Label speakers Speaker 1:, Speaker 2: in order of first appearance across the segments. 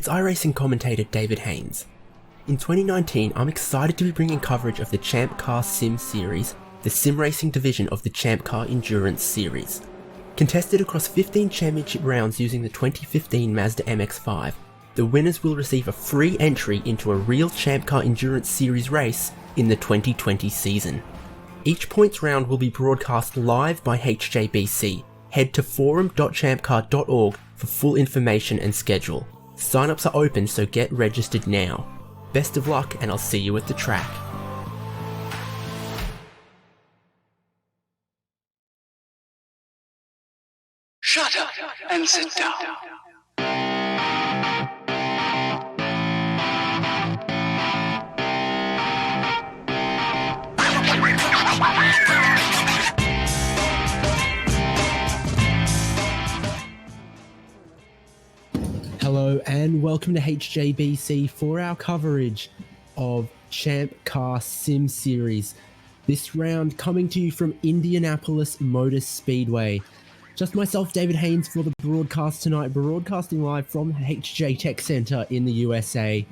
Speaker 1: it's iRacing commentator David Haynes. In 2019, I'm excited to be bringing coverage of the ChampCar Sim Series, the sim racing division of the ChampCar Endurance Series. Contested across 15 championship rounds using the 2015 Mazda MX-5, the winners will receive a free entry into a real ChampCar Endurance Series race in the 2020 season. Each points round will be broadcast live by HJBC. Head to forum.champcar.org for full information and schedule. Sign-ups are open, so get registered now. Best of luck, and I'll see you at the track.
Speaker 2: Shut up and sit down.
Speaker 1: Hello and welcome to HJBC for our coverage of ChampCar Sim Series. This round coming to you from Indianapolis Motor Speedway. Just myself, David Haynes, for the broadcast tonight, broadcasting live from HJ Tech Center in the USA.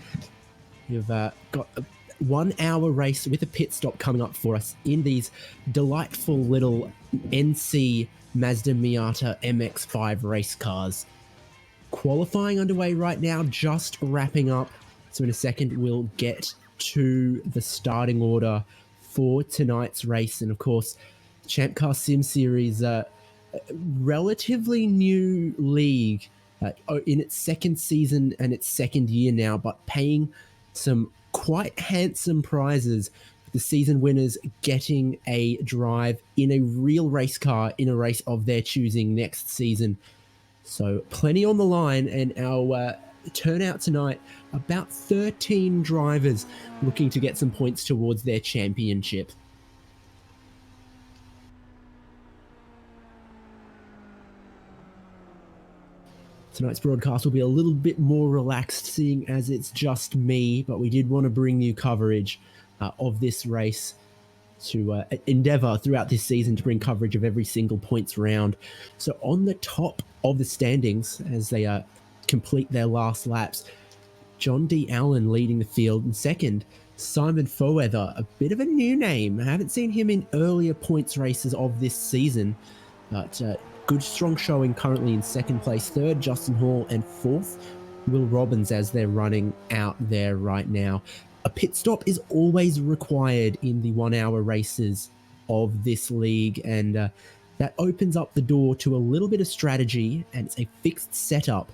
Speaker 1: We've got a 1 hour race with a pit stop coming up for us in these delightful little NC Mazda Miata MX-5 race cars. Qualifying underway right now, just wrapping up. So in a second, we'll get to the starting order for tonight's race. And of course, ChampCar Sim Series, relatively new league in its second season and its second year now, but paying some quite handsome prizes. The season winners getting a drive in a real race car in a race of their choosing next season. So plenty on the line, and our turnout tonight, about 13 drivers looking to get some points towards their championship. Tonight's broadcast will be a little bit more relaxed, seeing as it's just me, but we did want to bring you coverage of this race to endeavour throughout this season to bring coverage of every single points round. So on the top of the standings, as they complete their last laps, John D. Allen leading the field, and second, Simon Foweather, a bit of a new name. I haven't seen him in earlier points races of this season, but good strong showing currently in second place. Third, Justin Hall, and fourth, Will Robbins, as they're running out there right now. A pit stop is always required in the 1 hour races of this league, and that opens up the door to a little bit of strategy, and it's a fixed setup,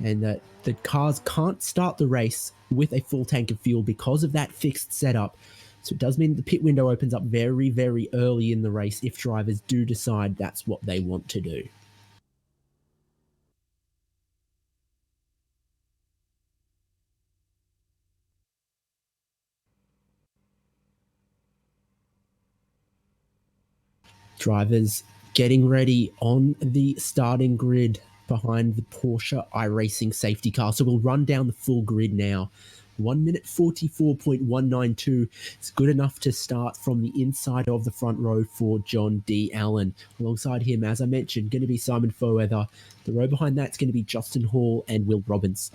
Speaker 1: and the cars can't start the race with a full tank of fuel because of that fixed setup. So it does mean the pit window opens up very, very early in the race if drivers do decide that's what they want to do. Drivers getting ready on the starting grid behind the Porsche iRacing safety car. So we'll run down the full grid now. 1 minute 44.192 is good enough to start from the inside of the front row for John D. Allen. Alongside him, as I mentioned, going to be Simon Foweather. The row behind that's going to be Justin Hall and Will Robbins.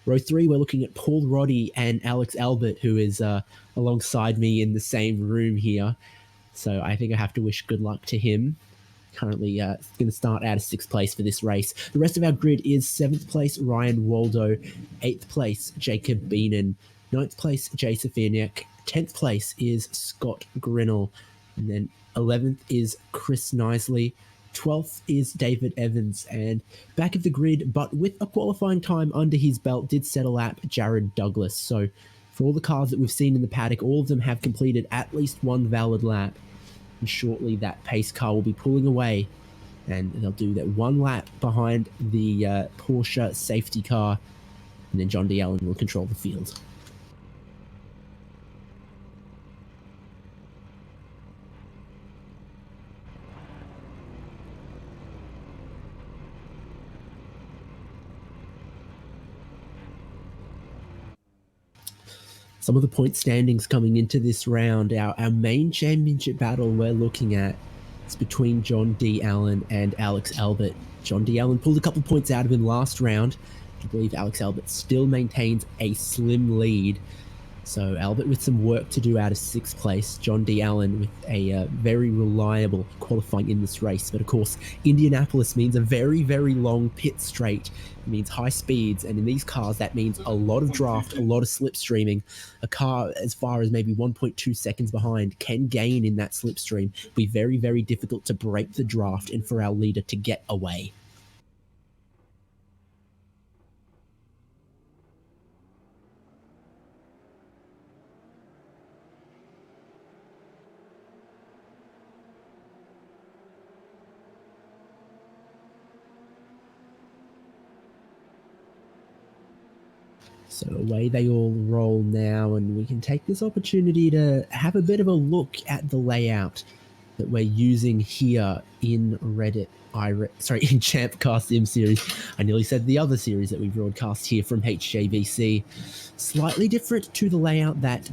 Speaker 1: Row 3, we're looking at Paul Roddy and Alex Albert, who is alongside me in the same room here. So I think I have to wish good luck to him. Currently going to start out of 6th place for this race. The rest of our grid is 7th place, Ryan Waldo. 8th place, Jacob Beenan. 9th place, Jay Safiniak. 10th place is Scott Grinnell. And then 11th is Chris Knisley. 12th is David Evans. And back of the grid, but with a qualifying time under his belt, did set a lap, Jared Douglas. So for all the cars that we've seen in the paddock, all of them have completed at least one valid lap. And shortly that pace car will be pulling away, and they'll do that one lap behind the Porsche safety car, and then John D. Allen will control the field. Some of the point standings coming into this round, our main championship battle we're looking at is between John D. Allen and Alex Albert. John D. Allen pulled a couple points out of him last round, I believe Alex Albert still maintains a slim lead. So Albert with some work to do out of 6th place. John D. Allen with a very reliable qualifying in this race. But of course, Indianapolis means a very, very long pit straight. It means high speeds. And in these cars, that means a lot of draft, a lot of slipstreaming. A car as far as maybe 1.2 seconds behind can gain in that slipstream. Be very, very difficult to break the draft and for our leader to get away. So away they all roll now, and we can take this opportunity to have a bit of a look at the layout that we're using here in in ChampCar Sim Series. I nearly said the other series that we broadcast here from HJVC. Slightly different to the layout that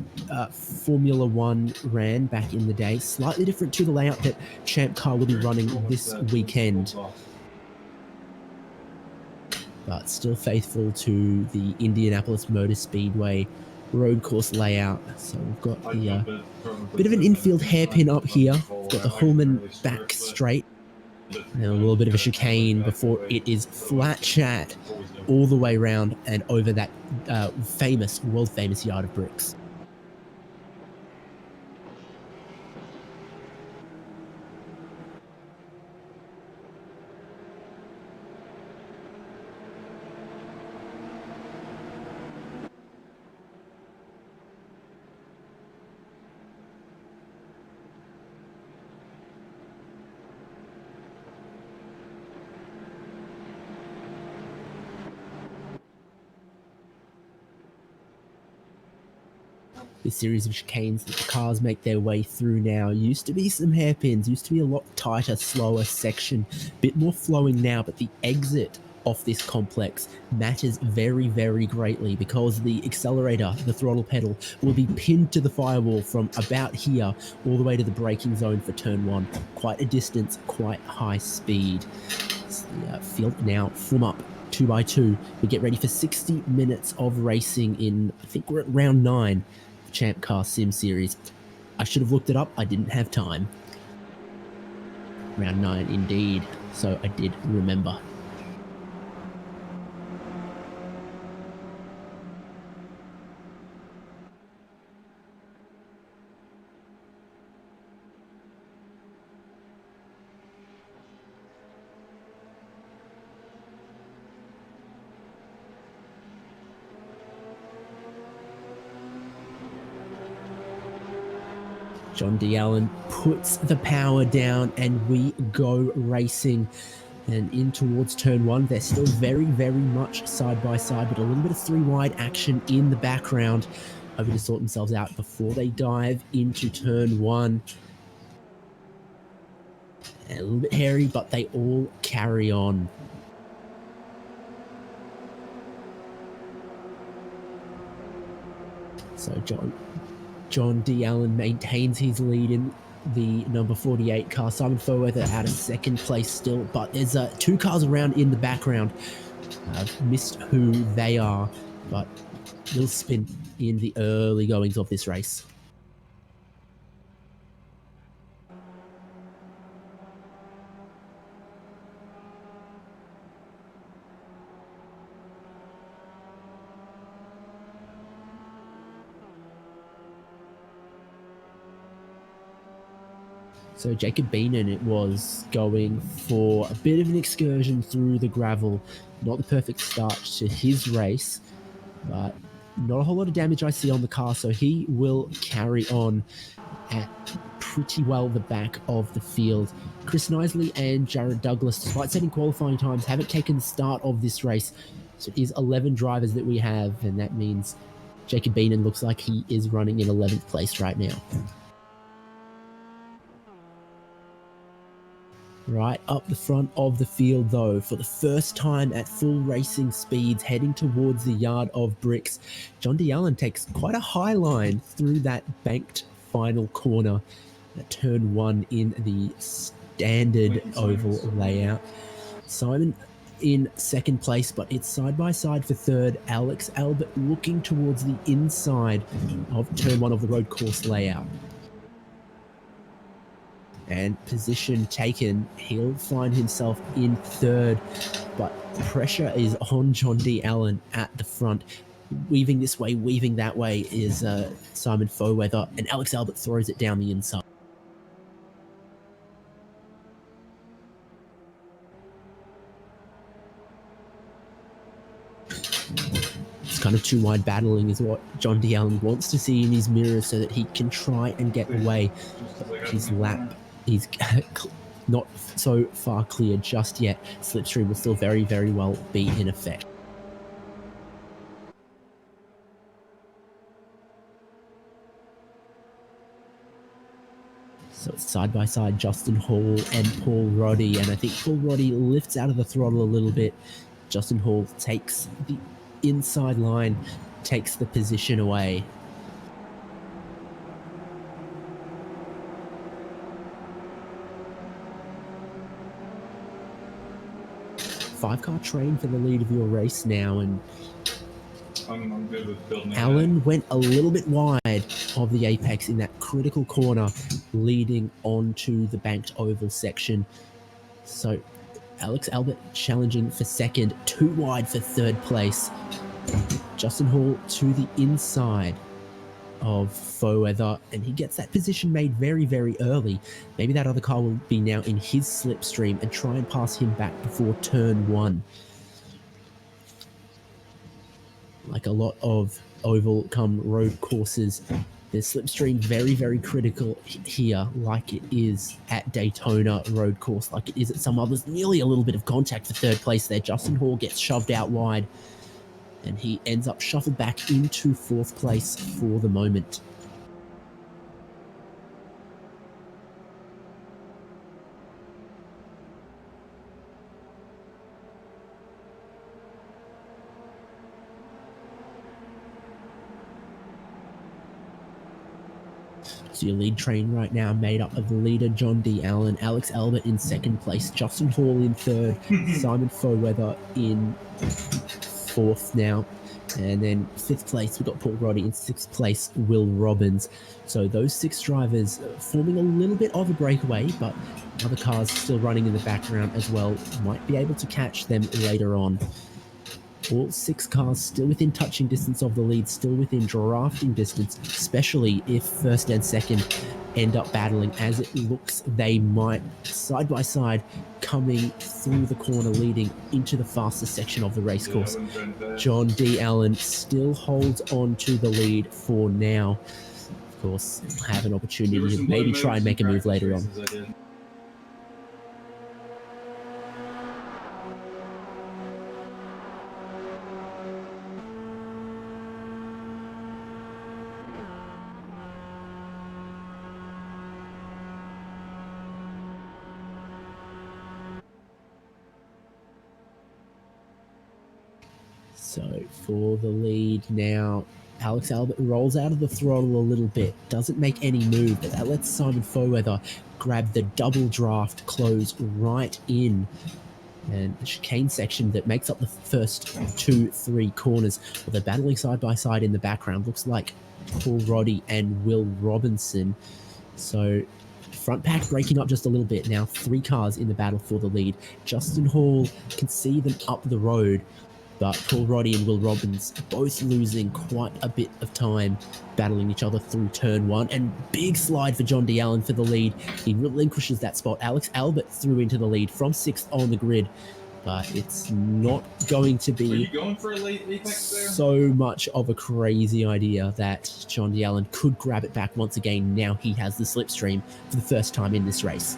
Speaker 1: Formula One ran back in the day. Slightly different to the layout that ChampCar will be running this weekend. But still faithful to the Indianapolis Motor Speedway road course layout. So we've got the bit of an infield hairpin up here. We've got the Hullman back straight. And a little bit of a chicane before it is flat chat all the way around and over that world famous yard of bricks. This series of chicanes that the cars make their way through now used to be some hairpins, used to be a lot tighter, slower section, bit more flowing now, but the exit off this complex matters very, very greatly because the accelerator, the throttle pedal, will be pinned to the firewall from about here all the way to the braking zone for turn 1. Quite a distance, quite high speed. It's the field now from up 2x2. We get ready for 60 minutes of racing in, I think we're at round 9. ChampCar Sim Series. I should have looked it up. I didn't have time. Round 9 indeed. So I did remember. John D. Allen puts the power down and we go racing and in towards turn 1. They're still very, very much side by side, but a little bit of 3-wide action in the background, hoping to sort themselves out before they dive into turn 1. And a little bit hairy, but they all carry on. So John D. Allen maintains his lead in the number 48 car. Simon Fowerweather out of 2nd place still, but there's 2 cars around in the background. I've missed who they are, but little spin in the early goings of this race. So Jacob Beenan, it was going for a bit of an excursion through the gravel. Not the perfect start to his race, but not a whole lot of damage I see on the car, so he will carry on at pretty well the back of the field. Chris Knisley and Jared Douglas, despite setting qualifying times, haven't taken the start of this race. So it is 11 drivers that we have, and that means Jacob Beenan looks like he is running in 11th place right now. Right up the front of the field, though, for the first time at full racing speeds, heading towards the yard of bricks, John D. Allen takes quite a high line through that banked final corner at turn 1 in the standard oval layout. Simon in second place, but it's side by side for third. Alex Albert looking towards the inside of turn one of the road course layout. And position taken, he'll find himself in third, but pressure is on John D. Allen at the front. Weaving this way, weaving that way is Simon Foweather, and Alex Albert throws it down the inside. It's kind of too wide battling is what John D. Allen wants to see in his mirror so that he can try and get away. His lap, he's not so far clear just yet. Slipstream will still very, very well be in effect. So it's side by side, Justin Hall and Paul Roddy, and I think Paul Roddy lifts out of the throttle a little bit. Justin Hall takes the inside line, takes the position away. Five-car train for the lead of your race now, and
Speaker 3: I'm good with building.
Speaker 1: Allen went a little bit wide of the apex in that critical corner leading onto the banked oval section. So Alex Albert challenging for second, too wide for third place. Justin Hall to the inside of Foweather, and he gets that position made very, very early. Maybe that other car will be now in his slipstream and try and pass him back before turn one. Like a lot of oval come road courses, the slipstream very, very critical here, like it is at Daytona road course, like it is at some others. Nearly a little bit of contact for third place there. Justin Hall gets shoved out wide, and he ends up shuffled back into fourth place for the moment. So your lead train right now made up of the leader John D. Allen, Alex Albert in second place, Justin Hall in third, Simon Foweather in fourth now, and then fifth place we've got Paul Roddy, in sixth place Will Robbins. So those six drivers forming a little bit of a breakaway, but other cars still running in the background as well might be able to catch them later on. All six cars still within touching distance of the lead, still within drafting distance, especially if first and second end up battling, as it looks they might, side by side, coming through the corner leading into the fastest section of the race course. John D. Allen still holds on to the lead for now. Of course, have an opportunity to maybe try and make a move later on. So for the lead now, Alex Albert rolls out of the throttle a little bit, doesn't make any move, but that lets Simon Foweather grab the double draft, close right in. And the chicane section that makes up the first 2-3 corners, well, they're battling side by side in the background. Looks like Paul Roddy and Will Robinson. So front pack breaking up just a little bit now. 3 cars in the battle for the lead. Justin Hall can see them up the road, but Paul Roddy and Will Robbins both losing quite a bit of time battling each other through turn one. And big slide for John D. Allen for the lead. He relinquishes that spot. Alex Albert through into the lead from 6th on the grid, but it's not going to be so much of a crazy idea that John D. Allen could grab it back once again. Now he has the slipstream for the first time in this race.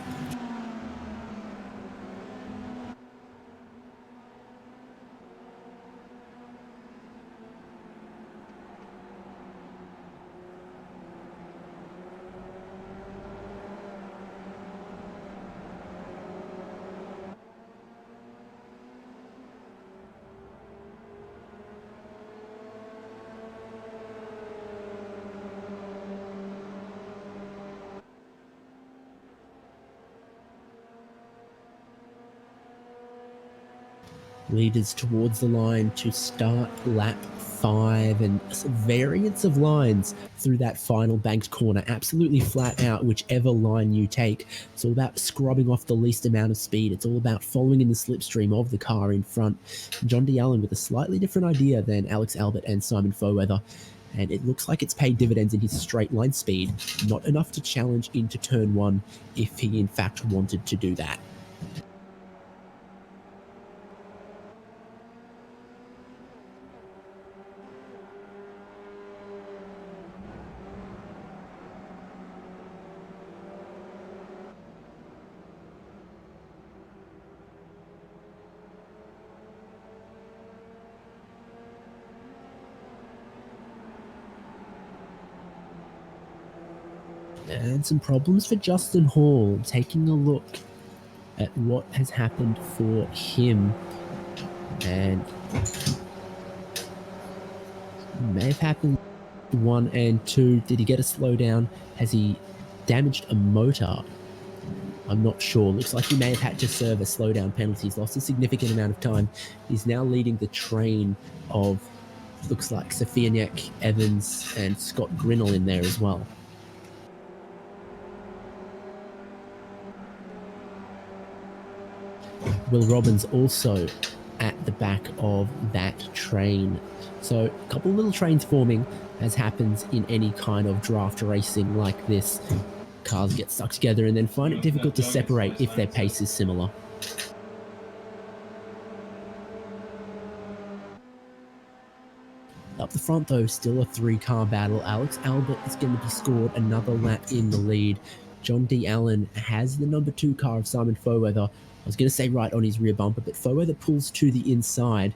Speaker 1: Leaders towards the line to start lap 5, and some variants of lines through that final banked corner. Absolutely flat out, whichever line you take. It's all about scrubbing off the least amount of speed. It's all about following in the slipstream of the car in front. John D. Allen with a slightly different idea than Alex Albert and Simon Foweather. And it looks like it's paid dividends in his straight line speed. Not enough to challenge into turn 1 if he in fact wanted to do that. And some problems for Justin Hall. Taking a look at what has happened for him, and may have happened 1 and 2. Did he get a slowdown? Has he damaged a motor? I'm not sure. Looks like he may have had to serve a slowdown penalty. He's lost a significant amount of time. He's now leading the train of, looks like Safianek, Evans, and Scott Grinnell in there as well. Will Robbins also at the back of that train. So a couple of little trains forming, as happens in any kind of draft racing like this. Cars get stuck together and then find it difficult to separate if their pace is similar. Up the front though, still a 3-car battle. Alex Albert is going to be scored another lap in the lead. John D. Allen has the number 2 car of Simon Foweather. I was going to say right on his rear bumper, but Foweather pulls to the inside.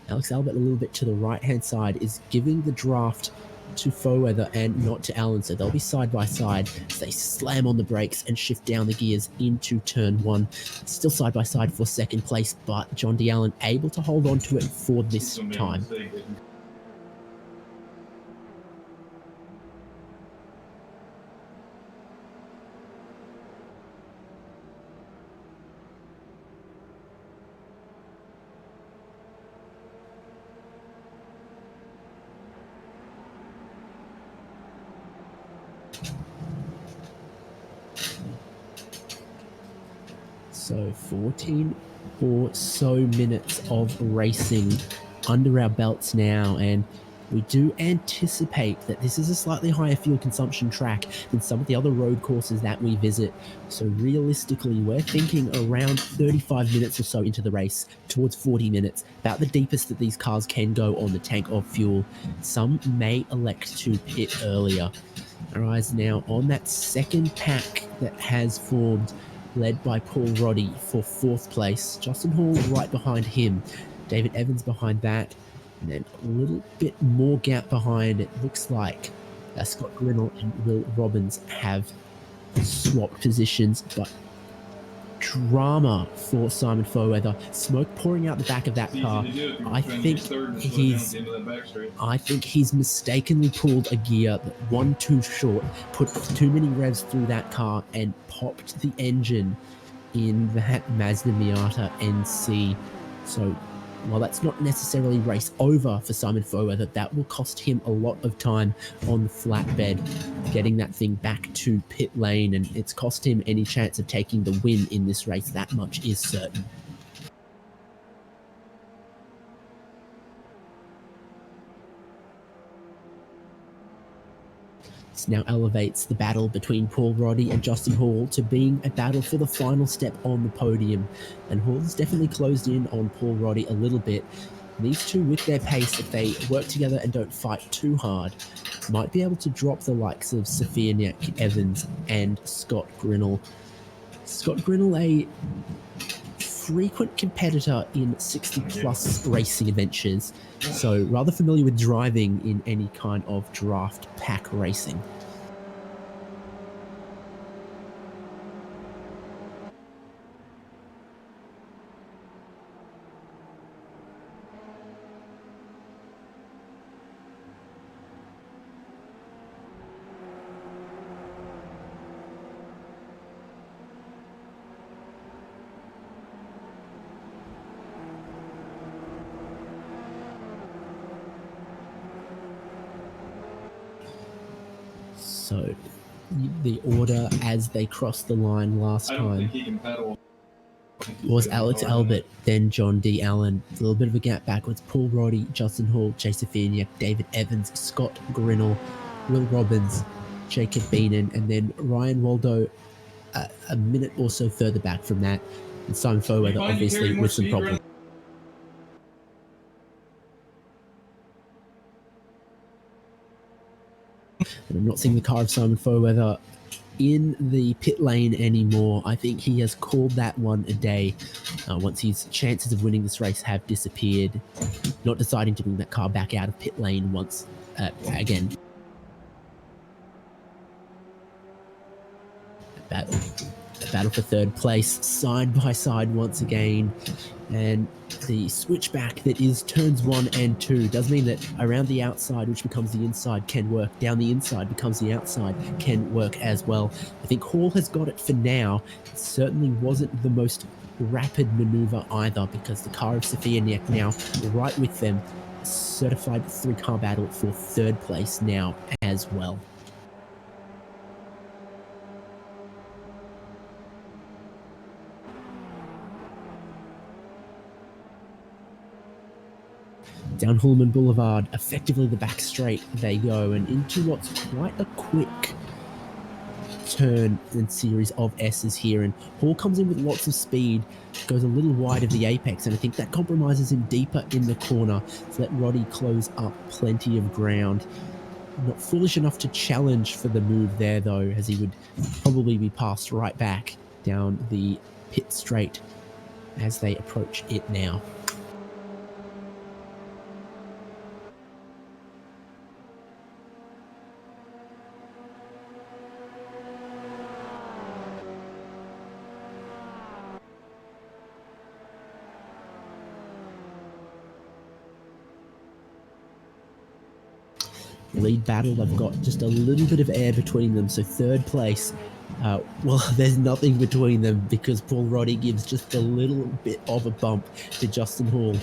Speaker 1: Alex Albert a little bit to the right-hand side is giving the draft to Foweather and not to Allen, so they'll be side by side as they slam on the brakes and shift down the gears into turn 1. Still side by side for second place, but John D. Allen able to hold on to it for this time. So 14 or so minutes of racing under our belts now, and we do anticipate that this is a slightly higher fuel consumption track than some of the other road courses that we visit. So realistically, we're thinking around 35 minutes or so into the race, towards 40 minutes, about the deepest that these cars can go on the tank of fuel. Some may elect to pit earlier. Our eyes now on that second pack that has formed, led by Paul Roddy for 4th place. Justin Hall right behind him. David Evans behind that. And then a little bit more gap behind. It looks like Scott Grinnell and Will Robbins have swapped positions, but drama for Simon Foweather. Smoke pouring out the back of that car. I think he's mistakenly pulled a gear one too short, put too many revs through that car, and popped the engine in that Mazda Miata NC. So while that's not necessarily race over for Simon Foweather, that will cost him a lot of time on the flatbed, getting that thing back to pit lane, and it's cost him any chance of taking the win in this race. That much is certain. This now elevates the battle between Paul Roddy and Justin Hall to being a battle for the final step on the podium. And Hall's definitely closed in on Paul Roddy a little bit. These two, with their pace, if they work together and don't fight too hard, might be able to drop the likes of Safianek, Evans, and Scott Grinnell. Scott Grinnell, a frequent competitor in 60-plus racing adventures, so rather familiar with driving in any kind of draft pack racing. So the order as they crossed the line last
Speaker 3: I don't
Speaker 1: time
Speaker 3: think he can pedal.
Speaker 1: was Alex Albert, then John D. Allen. A little bit of a gap backwards. Paul Roddy, Justin Hall, Chase Safiniak, David Evans, Scott Grinnell, Will Robbins, Jacob Beenan, and then Ryan Waldo a minute or so further back from that. And Simon Foweather, obviously, with some problems. And I'm not seeing the car of Simon Foweather in the pit lane anymore. I think he has called that one a day once his chances of winning this race have disappeared, not deciding to bring that car back out of pit lane once again. A battle for third place, side by side once again, and the switchback that is turns 1 and 2 does mean that around the outside, which becomes the inside, can work. Down the inside becomes the outside, can work as well. I think Hall has got it for now. It certainly wasn't the most rapid maneuver either, because the car of Safiniak now right with them, certified 3-car battle for third place now as well. Down Hulman Boulevard, effectively the back straight they go, and into what's quite a quick turn and series of S's here. And Hall comes in with lots of speed, goes a little wide of the apex, and I think that compromises him deeper in the corner to let Roddy close up plenty of ground. Not foolish enough to challenge for the move there, though, as he would probably be passed right back down the pit straight as they approach it now. Lead battle, I've got just a little bit of air between them, so third place, well, there's nothing between them because Paul Roddy gives just a little bit of a bump to Justin Hall,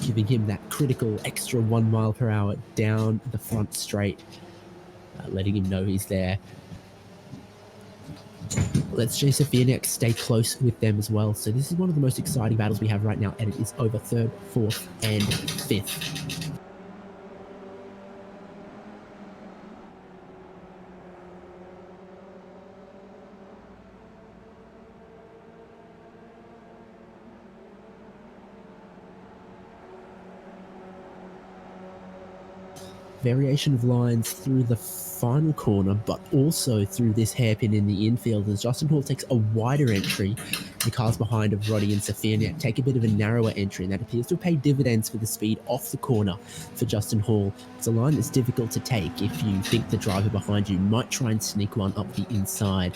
Speaker 1: giving him that critical extra 1 mile per hour down the front straight, letting him know he's there. Let's Chase Safiniak stay close with them as well. So this is one of the most exciting battles we have right now, and it is over 3rd, 4th, and 5th. Variation of lines through the final corner, but also through this hairpin in the infield as Justin Hall takes a wider entry. The cars behind of Roddy and Safiniak take a bit of a narrower entry, and that appears to pay dividends for the speed off the corner for Justin Hall. It's a line that's difficult to take if you think the driver behind you might try and sneak one up the inside.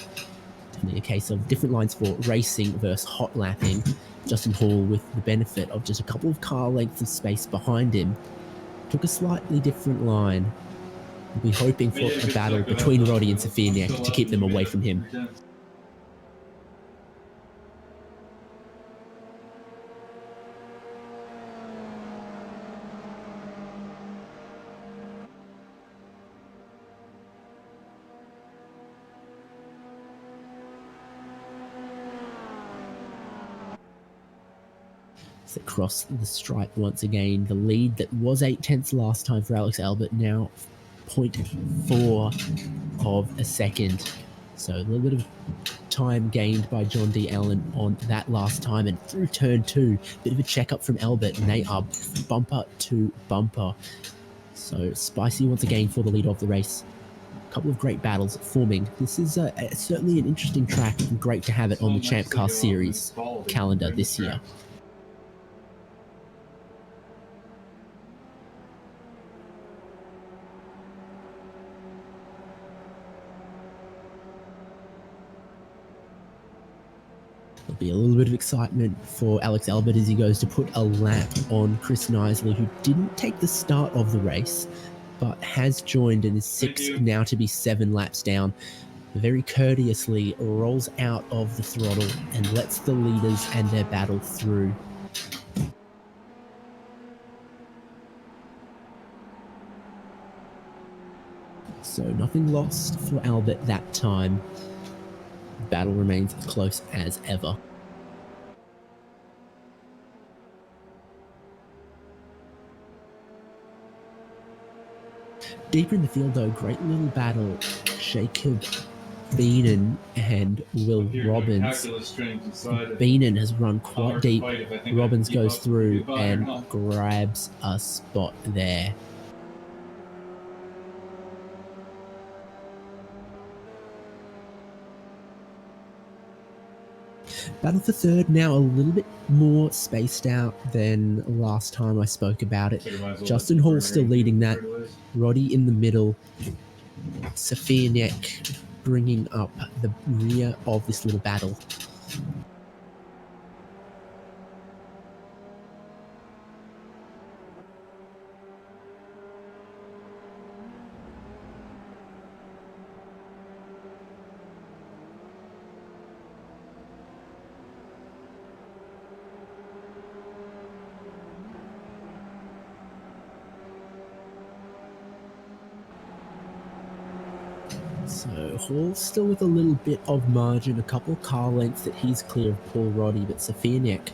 Speaker 1: Definitely a case of different lines for racing versus hot lapping. Justin Hall, with the benefit of just a couple of car lengths of space behind him, took a slightly different line. We'll be hoping for a battle between Roddy and Safiniak to keep them away from him. Across the stripe once again, the lead that was 8/10 last time for Alex Albert now 0.4 of a second. So a little bit of time gained by John D. Allen on that last time, and through turn 2, bit of a checkup from Albert, and they are bumper to bumper. So spicy once again for the lead of the race. A couple of great battles forming. This is certainly an interesting track, and great to have it on the ChampCar series calendar this year. There'll be a little bit of excitement for Alex Albert as he goes to put a lap on Chris Knisley, who didn't take the start of the race, but has joined and is 6 now to be 7 laps down. Very courteously rolls out of the throttle and lets the leaders and their battle through. So nothing lost for Albert that time. The battle remains close as ever. Deeper in the field though, great little battle. Jacob Beenan and Will Robbins. Beenan has run quite deep. Robbins goes through and grabs a spot there. Battle for third now a little bit more spaced out than last time I spoke about it. Justin Hall still leading that. Roddy in the middle. Safianek bringing up the rear of this little battle. So Hall still with a little bit of margin, a couple car lengths that he's clear of Paul Roddy, but Safianek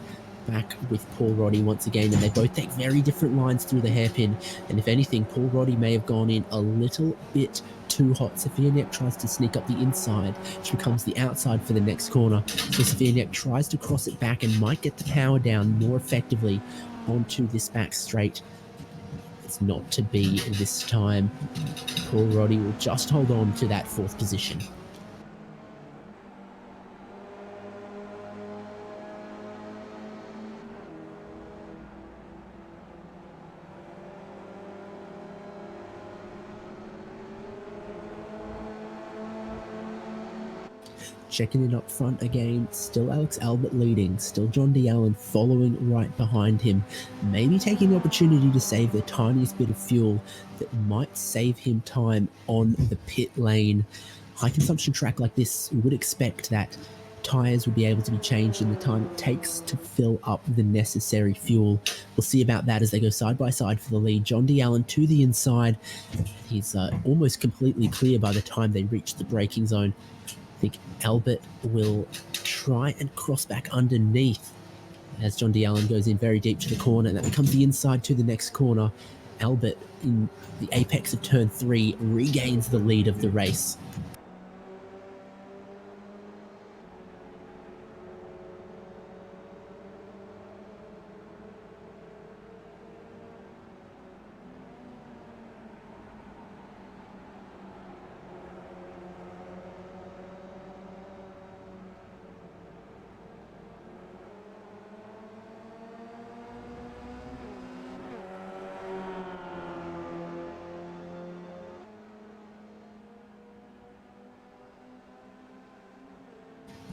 Speaker 1: back with Paul Roddy once again, and they both take very different lines through the hairpin, and if anything, Paul Roddy may have gone in a little bit too hot. Safianek tries to sneak up the inside, which becomes the outside for the next corner, so Safianek tries to cross it back and might get the power down more effectively onto this back straight. It's not to be this time. Paul Roddy will just hold on to that fourth position. Checking in up front again, still Alex Albert leading, still John D. Allen following right behind him, maybe taking the opportunity to save the tiniest bit of fuel that might save him time on the pit lane. High consumption track like this, you would expect that tyres would be able to be changed in the time it takes to fill up the necessary fuel. We'll see about that as they go side by side for the lead. John D. Allen to the inside. He's almost completely clear by the time they reach the braking zone. I think Albert will try and cross back underneath as John D. Allen goes in very deep to the corner, and that becomes the inside to the next corner. Albert, in the apex of turn 3, regains the lead of the race.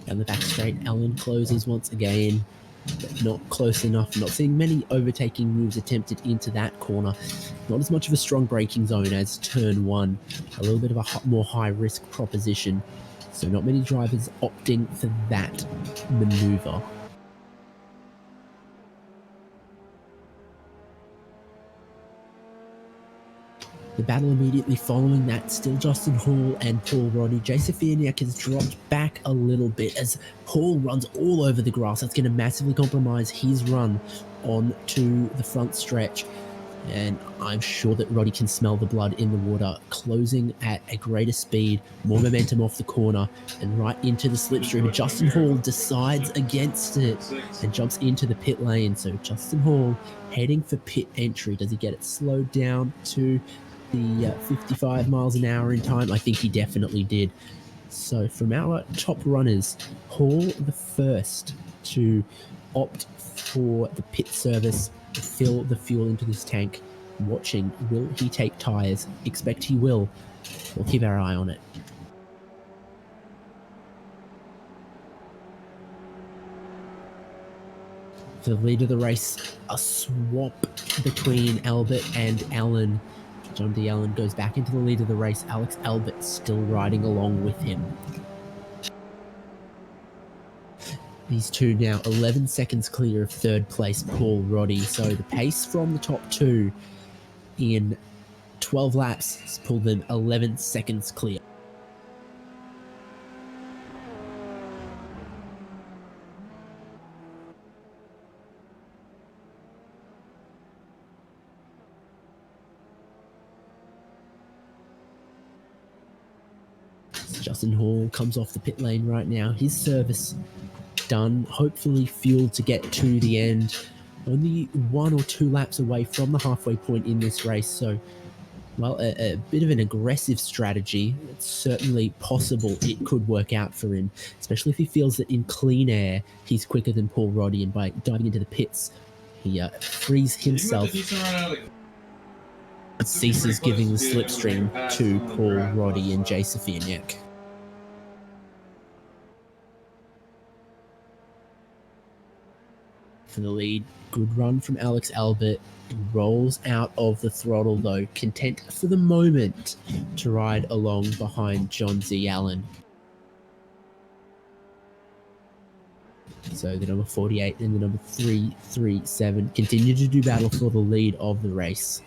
Speaker 1: Down the back straight, Allen closes once again, but not close enough. Not seeing many overtaking moves attempted into that corner. Not as much of a strong braking zone as turn 1. A little bit of a more high-risk proposition. So not many drivers opting for that maneuver. The battle immediately following that, still Justin Hall and Paul Roddy. Jay Safianek has dropped back a little bit as Hall runs all over the grass. That's going to massively compromise his run onto the front stretch. And I'm sure that Roddy can smell the blood in the water, closing at a greater speed, more momentum off the corner, and right into the slipstream. Justin Hall decides against it and jumps into the pit lane. So Justin Hall heading for pit entry. Does he get it slowed down to the 55 miles an hour in time? I think he definitely did. So from our top runners, Hall the first to opt for the pit service, fill the fuel into this tank. Watching, will he take tyres? Expect he will. We'll keep our eye on it. For the lead of the race, a swap between Albert and Allen. John D. Allen goes back into the lead of the race. Alex Albert still riding along with him. These two now 11 seconds clear of third place Paul Roddy. So the pace from the top two in 12 laps has pulled them 11 seconds clear. Justin Hall comes off the pit lane right now. His service done, hopefully fueled to get to the end. Only 1 or 2 laps away from the halfway point in this race, so well, a bit of an aggressive strategy. It's certainly possible it could work out for him, especially if he feels that in clean air he's quicker than Paul Roddy, and by diving into the pits he frees himself and ceases giving the slipstream to Paul Roddy and Jay Safianek. For the lead, good run from Alex Albert. He rolls out of the throttle though, content for the moment to ride along behind John Z. Allen. So the number 48 and the number 337 continue to do battle for the lead of the race.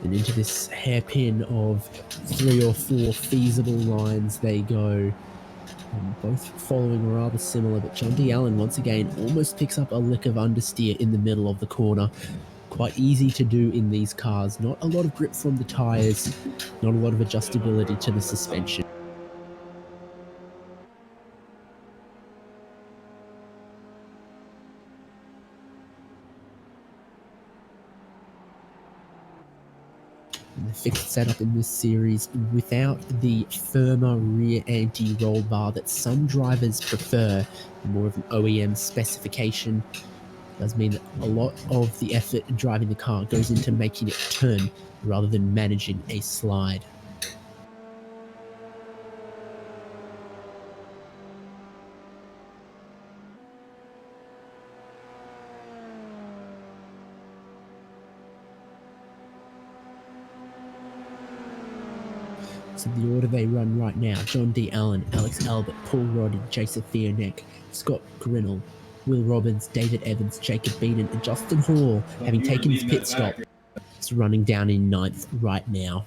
Speaker 1: And into this hairpin of 3 or 4 feasible lines they go. Both following rather similar, but John D. Allen once again almost picks up a lick of understeer in the middle of the corner. Quite easy to do in these cars. Not a lot of grip from the tyres, not a lot of adjustability to the suspension. And the fixed setup in this series, without the firmer rear anti-roll bar that some drivers prefer, more of an OEM specification, does mean that a lot of the effort in driving the car goes into making it turn rather than managing a slide. So the order they run right now: John D. Allen, Alex Albert, Paul Roddy, Jay Safianek, Scott Grinnell, Will Robbins, David Evans, Jacob Beaton, and Justin Hall, having taken his pit stop, is running down in 9th right now.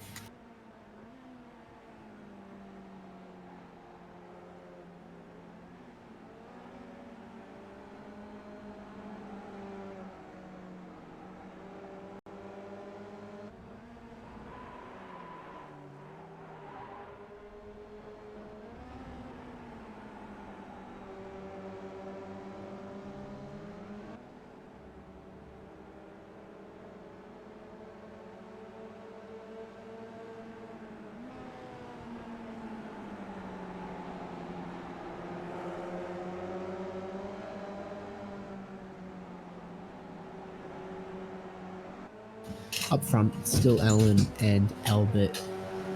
Speaker 1: Up front, still Allen and Albert.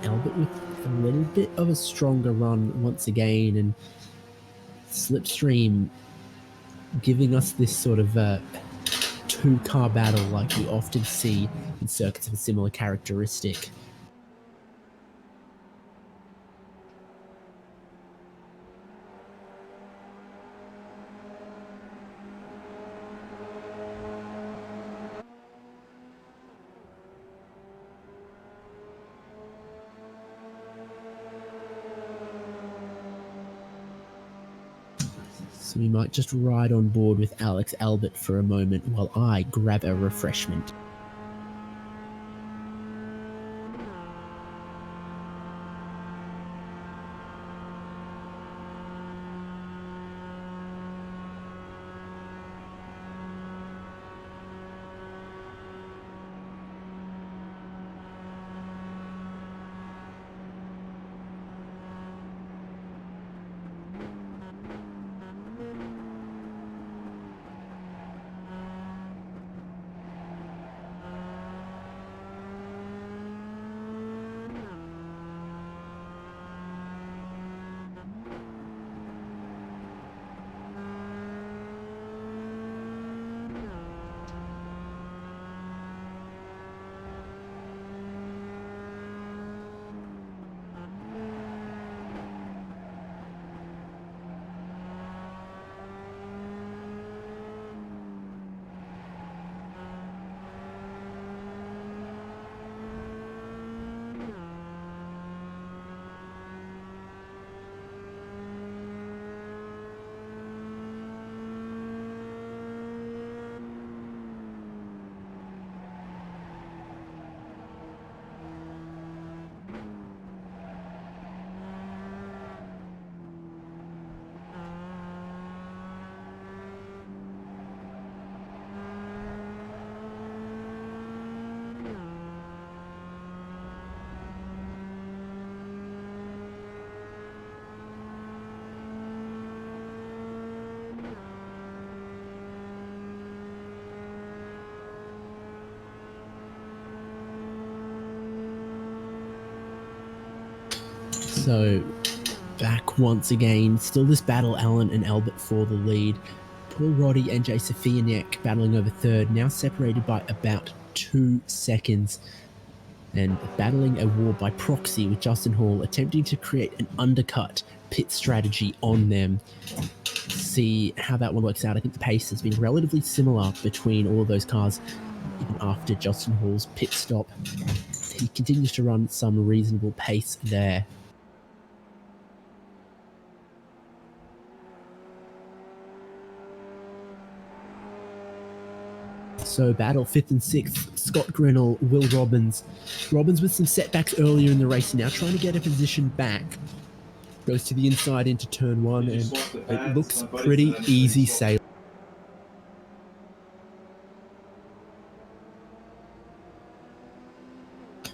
Speaker 1: Albert with a little bit of a stronger run once again, and Slipstream giving us this sort of 2-car battle like we often see in circuits of a similar characteristic. So we might just ride on board with Alex Albert for a moment while I grab a refreshment. So back once again, still this battle, Alan and Albert for the lead. Paul Roddy and Jay Safianiak battling over third, now separated by about 2 seconds, and battling a war by proxy with Justin Hall attempting to create an undercut pit strategy on them. See how that one works out. I think the pace has been relatively similar between all of those cars, even after Justin Hall's pit stop. He continues to run some reasonable pace there. So battle 5th and 6th, Scott Grinnell, Will Robbins. Robbins with some setbacks earlier in the race, now trying to get a position back. Goes to the inside into turn 1 and it looks pretty easy sailing.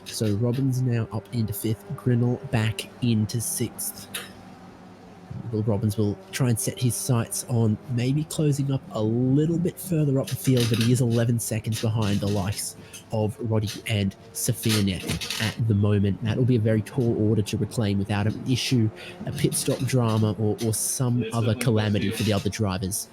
Speaker 1: So Robbins now up into 5th, Grinnell back into 6th. Will Robbins will try and set his sights on maybe closing up a little bit further up the field, but he is 11 seconds behind the likes of Roddy and Safianiak at the moment. That will be a very tall order to reclaim without an issue, a pit stop drama, or some other calamity for the other drivers.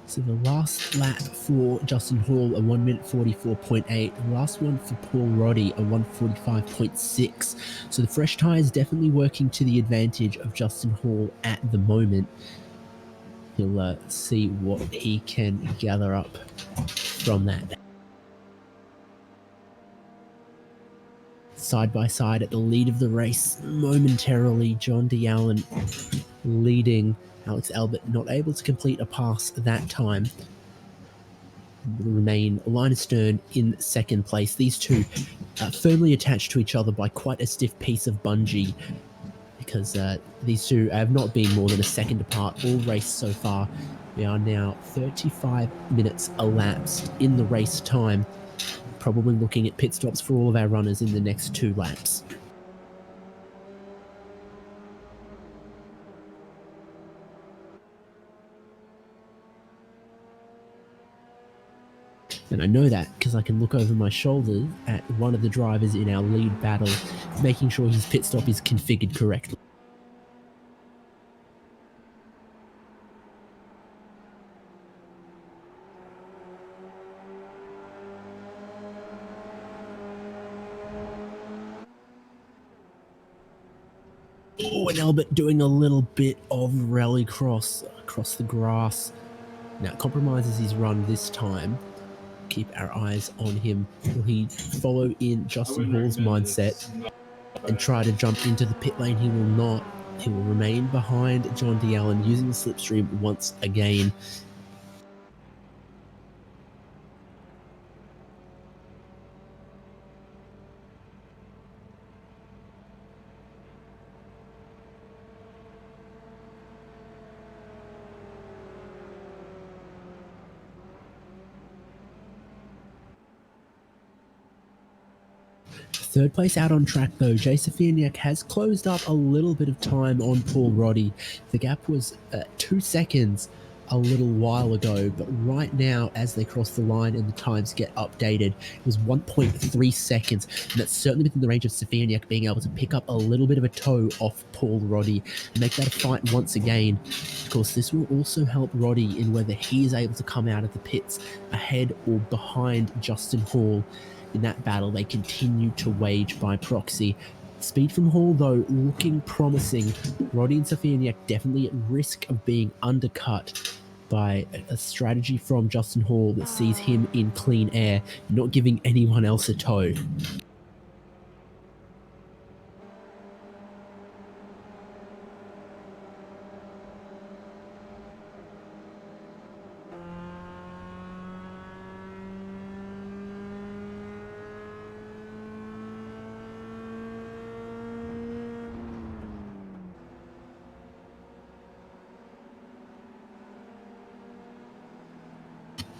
Speaker 1: So the last lap for Justin Hall, a 1 minute 44.8. The last one for Paul Roddy, a 1:45.6. So the fresh tyres definitely working to the advantage of Justin Hall at the moment. He'll see what he can gather up from that. Side by side at the lead of the race momentarily, John D. Allen leading. Alex Albert not able to complete a pass that time. Remain line astern in second place. These two firmly attached to each other by quite a stiff piece of bungee, because these two have not been more than a second apart all race so far. We are now 35 minutes elapsed in the race time, probably looking at pit stops for all of our runners in the next 2 laps. And I know that because I can look over my shoulder at one of the drivers in our lead battle, making sure his pit stop is configured correctly. Oh, and Albert doing a little bit of rallycross across the grass. Now, compromises his run this time. Keep our eyes on him. Will he follow in Justin Hall's mindset and try to jump into the pit lane? He will not. He will remain behind John D. Allen, using the slipstream once again. Third place out on track though, Jay Safianiak has closed up a little bit of time on Paul Roddy. The gap was 2 seconds a little while ago, but right now as they cross the line and the times get updated, it was 1.3 seconds, and that's certainly within the range of Safianiak being able to pick up a little bit of a toe off Paul Roddy and make that a fight once again. Of course, this will also help Roddy in whether he is able to come out of the pits ahead or behind Justin Hall. In that battle, they continue to wage by proxy. Speed from Hall, though, looking promising. Roddy and Safianiak definitely at risk of being undercut by a strategy from Justin Hall that sees him in clean air, not giving anyone else a toe.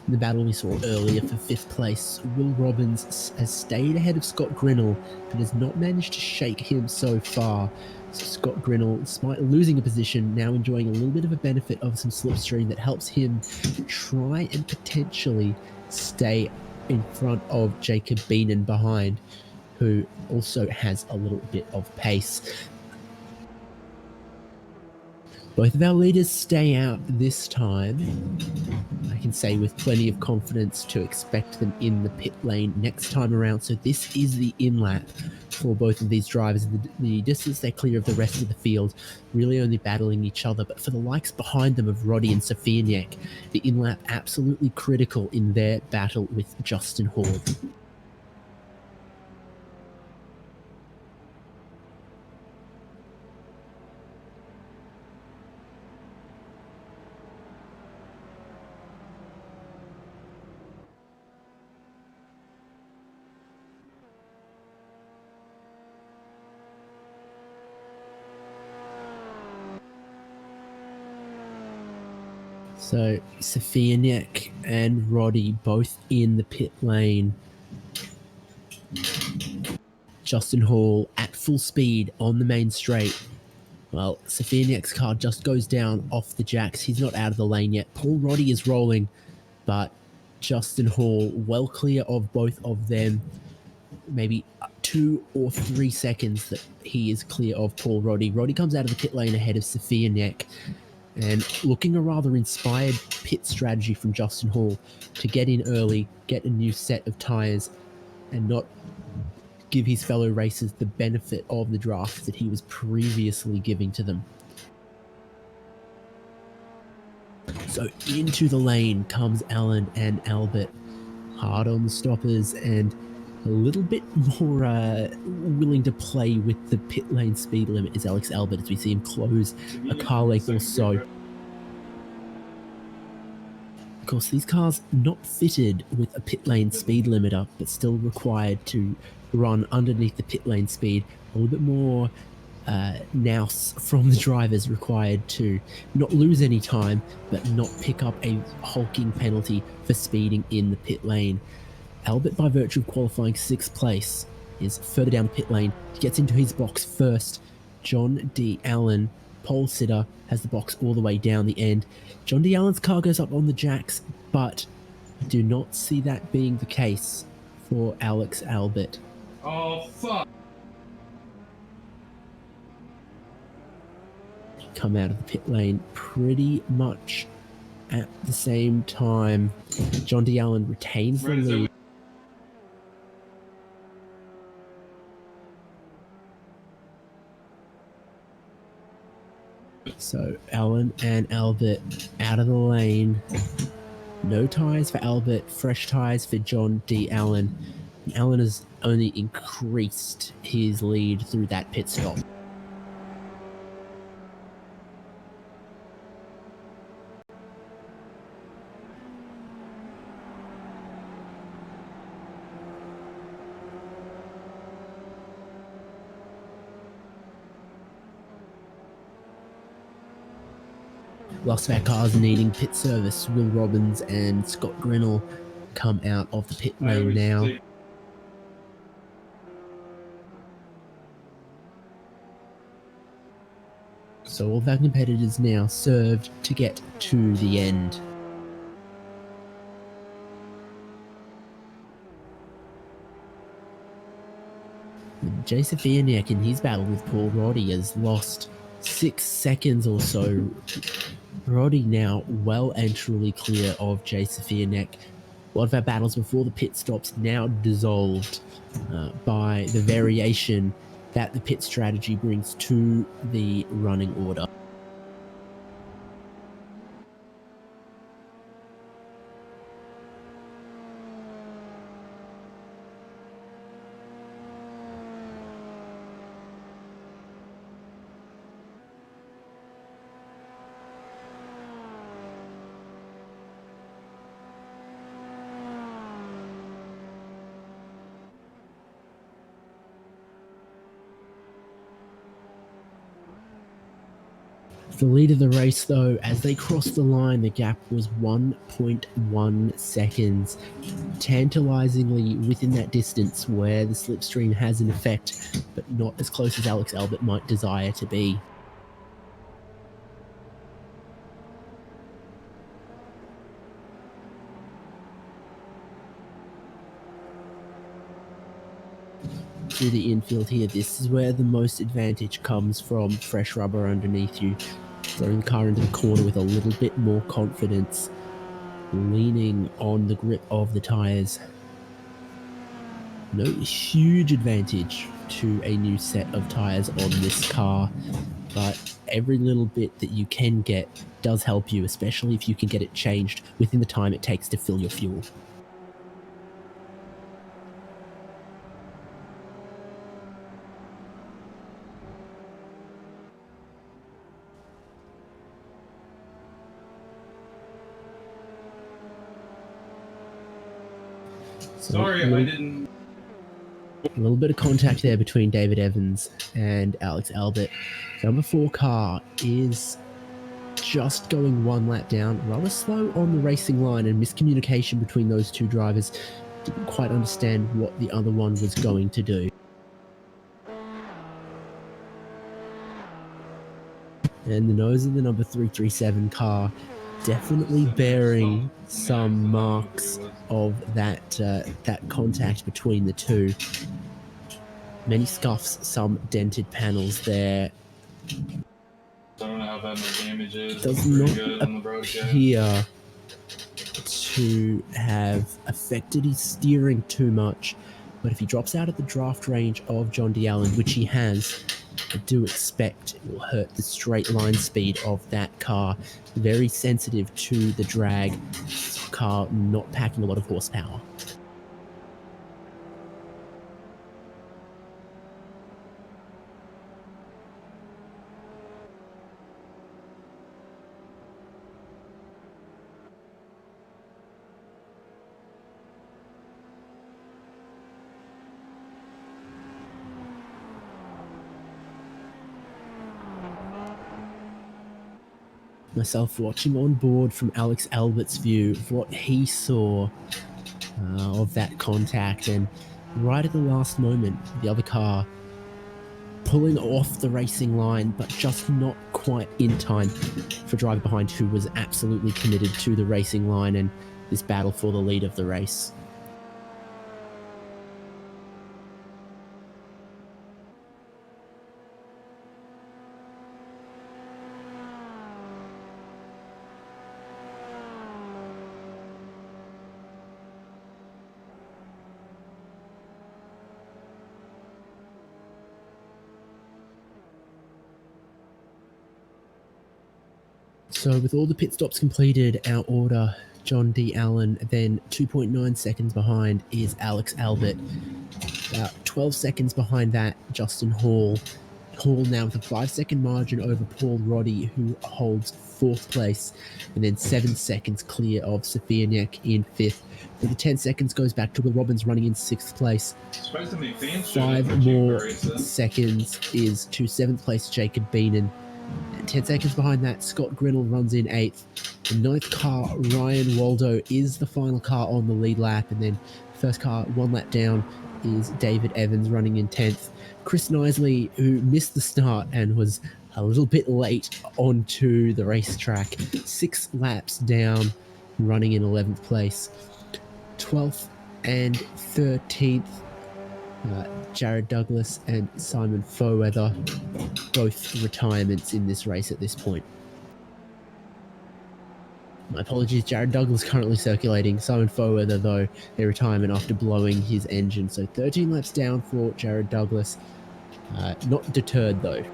Speaker 1: In the battle we saw earlier for 5th place, Will Robbins has stayed ahead of Scott Grinnell, but has not managed to shake him so far. So Scott Grinnell, despite losing a position, now enjoying a little bit of a benefit of some slipstream that helps him try and potentially stay in front of Jacob Beenan behind, who also has a little bit of pace. Both of our leaders stay out this time. I can say with plenty of confidence to expect them in the pit lane next time around. So this is the in-lap for both of these drivers. The distance they're clear of the rest of the field, really only battling each other. But for the likes behind them of Roddy and Safieniek, the in-lap absolutely critical in their battle with Justin Hall. So Safieniek and Roddy both in the pit lane. Justin Hall at full speed on the main straight. Well, Safieniek's car just goes down off the jacks. He's not out of the lane yet. Paul Roddy is rolling, but Justin Hall well clear of both of them. Maybe 2 or 3 seconds that he is clear of Paul Roddy. Roddy comes out of the pit lane ahead of Safieniek. And looking a rather inspired pit strategy from Justin Hall to get in early, get a new set of tyres, and not give his fellow racers the benefit of the draft that he was previously giving to them. So into the lane comes Alan and Albert, hard on the stoppers and a little bit more willing to play with the pit lane speed limit is Alex Albert as we see him close a car length or so. Of course, these cars not fitted with a pit lane speed limiter, but still required to run underneath the pit lane speed. A little bit more nous from the drivers required to not lose any time, but not pick up a hulking penalty for speeding in the pit lane. Albert, by virtue of qualifying 6th place, is further down the pit lane. He gets into his box first. John D. Allen, pole sitter, has the box all the way down the end. John D. Allen's car goes up on the jacks, but I do not see that being the case for Alex Albert.
Speaker 3: Oh, fuck.
Speaker 1: Come out of the pit lane pretty much at the same time. John D. Allen retains the lead. So Allen and Albert out of the lane. No tyres for Albert, fresh tyres for John D. Allen. And Allen has only increased his lead through that pit stop. Last of our cars needing pit service, Will Robbins and Scott Grinnell come out of the pit lane now. So all of our competitors now served to get to the end. Jay Safieniek in his battle with Paul Roddy has lost 6 seconds or so. Roddy now well and truly clear of Jay Safieniek. A lot of our battles before the pit stops now dissolved by the variation that the pit strategy brings to the running order. The lead of the race, though, as they crossed the line, the gap was 1.1 seconds, tantalizingly within that distance where the slipstream has an effect, but not as close as Alex Albert might desire to be. To the infield here, this is where the most advantage comes from fresh rubber underneath you. Throwing the car into the corner with a little bit more confidence, leaning on the grip of the tyres. No huge advantage to a new set of tyres on this car, but every little bit that you can get does help you, especially if you can get it changed within the time it takes to fill your fuel.
Speaker 3: Sorry, I didn't.
Speaker 1: A little bit of contact there between David Evans and Alex Albert. Number 4 car is just going one lap down, rather slow on the racing line, and miscommunication between those two drivers. Didn't quite understand what the other one was going to do. And the nose of the number 337 car definitely bearing some marks of that that contact between the two. Many scuffs, some dented panels there.
Speaker 3: I don't know how bad my damage is.
Speaker 1: Does
Speaker 3: Pretty
Speaker 1: not
Speaker 3: good on the broadcast.
Speaker 1: appear to have affected his steering too much, but if he drops out of the draft range of John D. Allen, which he has, I do expect it will hurt the straight line speed of that car. Very sensitive to the drag. Car not packing a lot of horsepower. Myself watching on board from Alex Albert's view of what he saw of that contact, and right at the last moment, the other car pulling off the racing line, but just not quite in time for driver behind, who was absolutely committed to the racing line and this battle for the lead of the race. So with all the pit stops completed, our order, John D. Allen, then 2.9 seconds behind is Alex Albert. About 12 seconds behind that, Justin Hall. Hall now with a 5-second margin over Paul Roddy, who holds 4th place, and then 7 seconds clear of Sofianiak in 5th. With the 10 seconds goes back to Will Robbins running in 6th place. 5 more seconds is to 7th place Jacob Beenan. 10 seconds behind that, Scott Grinnell runs in 8th. The 9th car, Ryan Waldo, is the final car on the lead lap. And then first car, 1 lap down, is David Evans running in 10th. Chris Knisley, who missed the start and was a little bit late onto the racetrack, 6 laps down, running in 11th place. 12th and 13th, Jared Douglas and Simon Foweather, both retirements in this race at this point. My apologies, Jared Douglas currently circulating. Simon Foweather, though, a retirement after blowing his engine. So 13 laps down for Jared Douglas. Not deterred, though.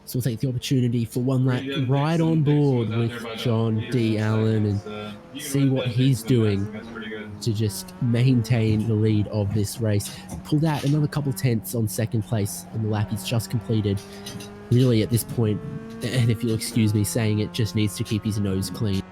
Speaker 1: So we'll take the opportunity for one lap right on board with John D. Allen and see what he's doing to just maintain the lead of this race. Pulled out another couple tenths on second place on the lap he's just completed. Really, at this point, and if you'll excuse me saying it, just needs to keep his nose clean.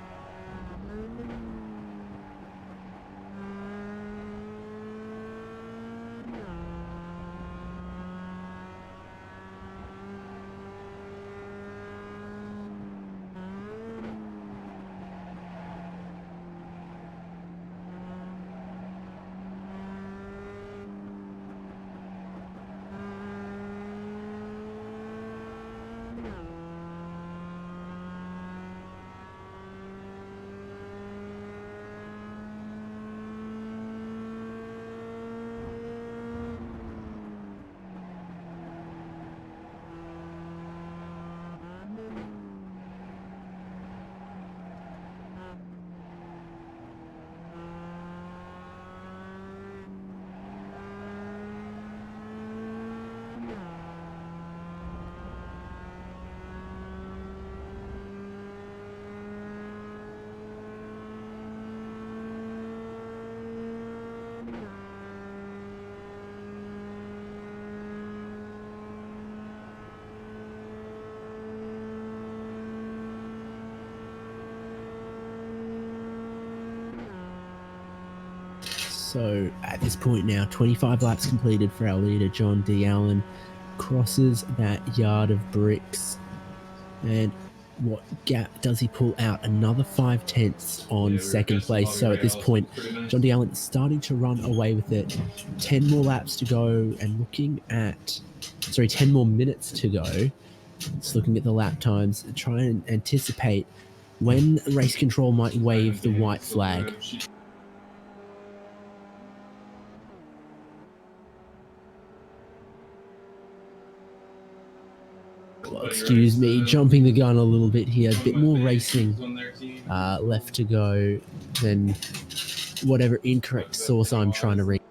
Speaker 1: So at this point now, 25 laps completed for our leader, John D. Allen, crosses that yard of bricks. And what gap does he pull out? Another 5 tenths on second place. So at this point, John D. Allen is starting to run away with it. 10 more laps to go and looking at, 10 more minutes to go. Just looking at the lap times, try and anticipate when race control might wave the white flag. Well, excuse me, jumping the gun a little bit here. A bit more racing left to go than whatever incorrect source I'm trying to read.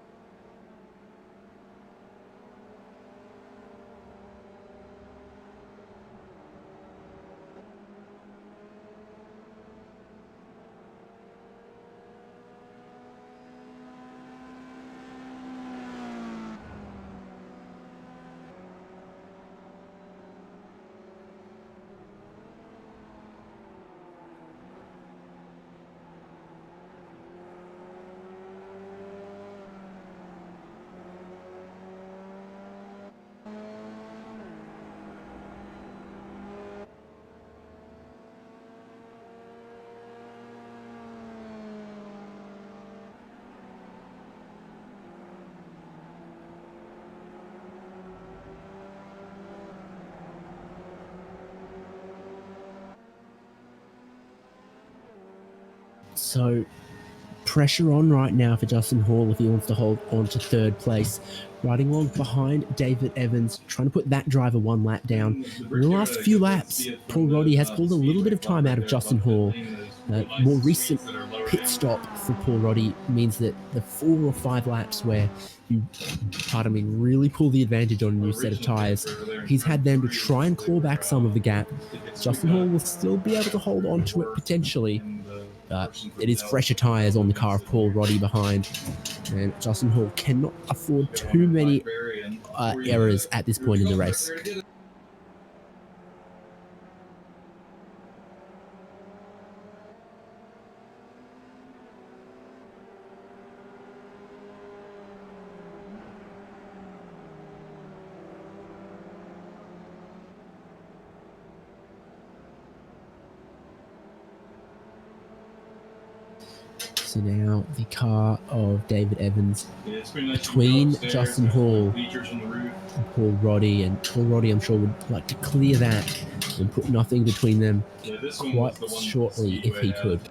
Speaker 1: So pressure on right now for Justin Hall if he wants to hold on to third place. Riding along behind David Evans, trying to put that driver one lap down. In the last few laps, Paul Roddy has pulled a little bit of time out of Justin Hall. More recent pit stop for Paul Roddy means that the 4 or 5 laps where you, really pull the advantage on a new set of tyres, he's had them to try and claw back some of the gap. Justin Hall will still be able to hold on to it potentially, but it is fresher tyres on the car of Paul Roddy behind, and Justin Hall cannot afford too many errors at this point in the race. So now the car of David Evans between Justin Hall and Paul Roddy, and Paul Roddy I'm sure would like to clear that and put nothing between them quite shortly if he could.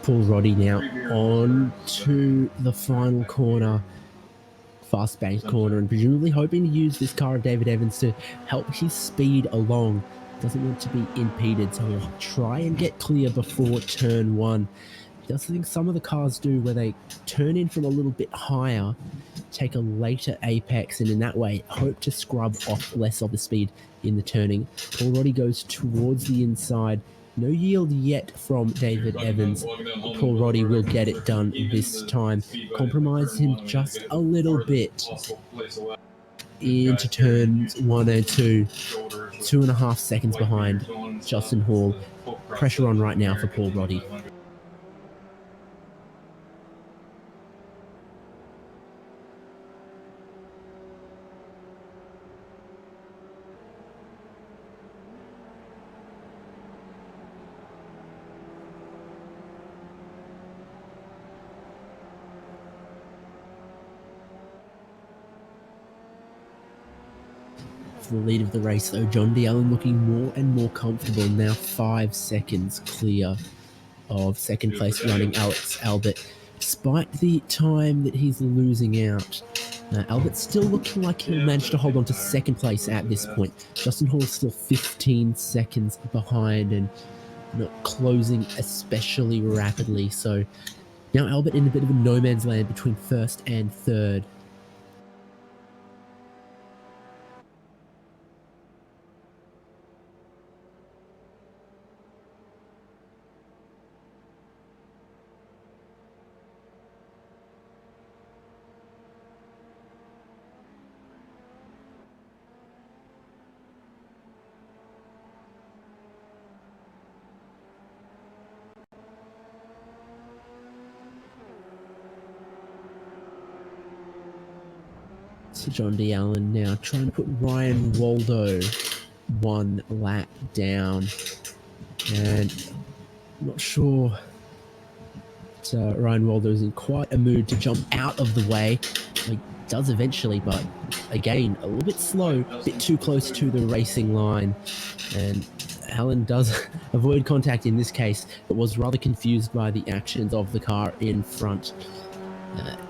Speaker 1: Paul Roddy now on to the final corner, fast bank corner, and presumably hoping to use this car of David Evans to help his speed along. Doesn't want to be impeded, so he'll try and get clear before turn one. That's the thing some of the cars do, where they turn in from a little bit higher, take a later apex, and in that way hope to scrub off less of the speed in the turning. Paul Roddy goes towards the inside. No yield yet from David Evans. Paul Roddy will get it done this time. Compromise him just a little bit into turns 1 and 2. 2.5 seconds behind Justin Hall. Pressure on right now for Paul Roddy. For the lead of the race, though, John D. Allen looking more and more comfortable, now 5 seconds clear of second place running Alex Albert. Despite the time that he's losing out, Albert's still looking like he'll manage to hold on to second place at this point. Justin Hall is still 15 seconds behind and not closing especially rapidly, so now Albert in a bit of a no man's land between first and third. So John D. Allen now trying to put Ryan Waldo 1 lap down, and I'm not sure that Ryan Waldo is in quite a mood to jump out of the way. He does eventually, but again, a little bit slow, a bit too close to the racing line, and Allen does avoid contact in this case, but was rather confused by the actions of the car in front.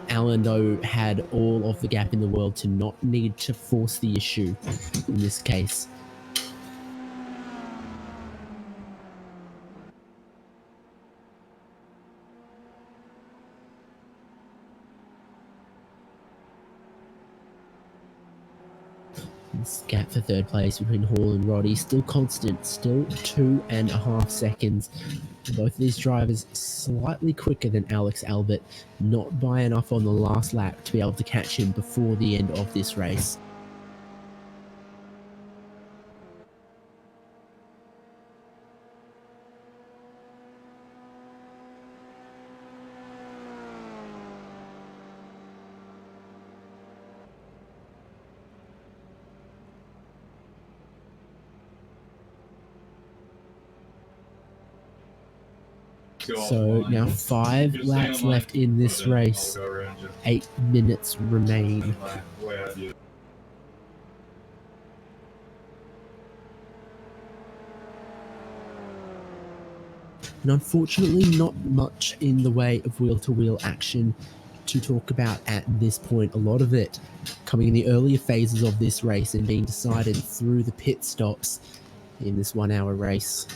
Speaker 1: Allen, though, had all of the gap in the world to not need to force the issue in this case. This gap for third place between Hall and Roddy still constant, still 2.5 seconds. Both of these drivers slightly quicker than Alex Albert, not by enough on the last lap to be able to catch him before the end of this race. So now 5 laps left in this race. 8 minutes remain. And unfortunately, not much in the way of wheel-to-wheel action to talk about at this point. A lot of it coming in the earlier phases of this race and being decided through the pit stops in this 1-hour race.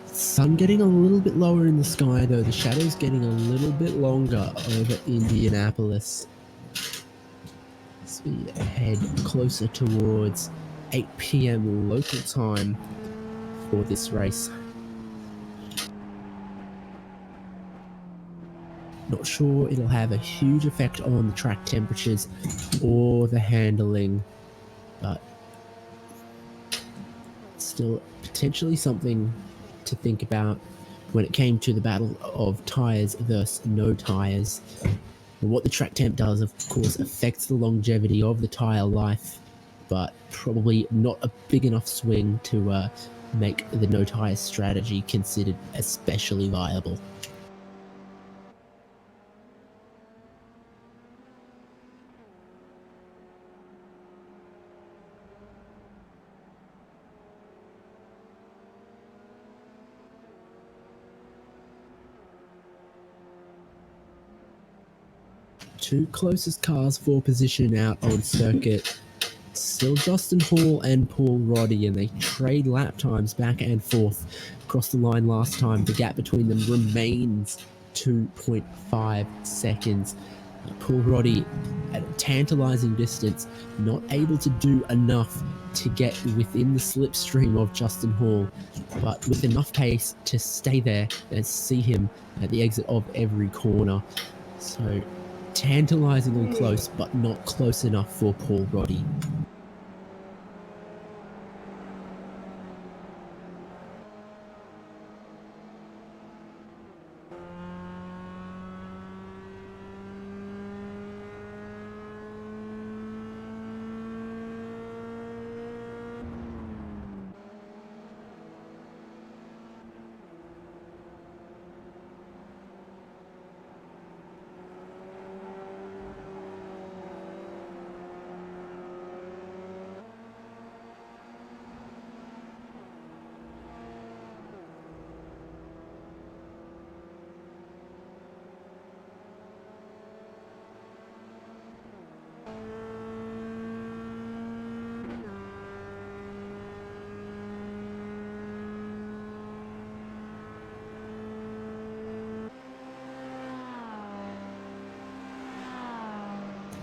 Speaker 1: Sun getting a little bit lower in the sky, though. The shadow's getting a little bit longer over Indianapolis as we head closer towards 8 p.m. local time for this race. Not sure it'll have a huge effect on the track temperatures or the handling, but still potentially something to think about when it came to the battle of tyres versus no tyres. And what the track temp does, of course, affects the longevity of the tyre life, but probably not a big enough swing to make the no tyre strategy considered especially viable. Two closest cars for position out on circuit. Still Justin Hall and Paul Roddy, and they trade lap times back and forth across the line last time. The gap between them remains 2.5 seconds. Paul Roddy at a tantalizing distance, not able to do enough to get within the slipstream of Justin Hall, but with enough pace to stay there and see him at the exit of every corner. So tantalizingly close, but not close enough for Paul Roddy.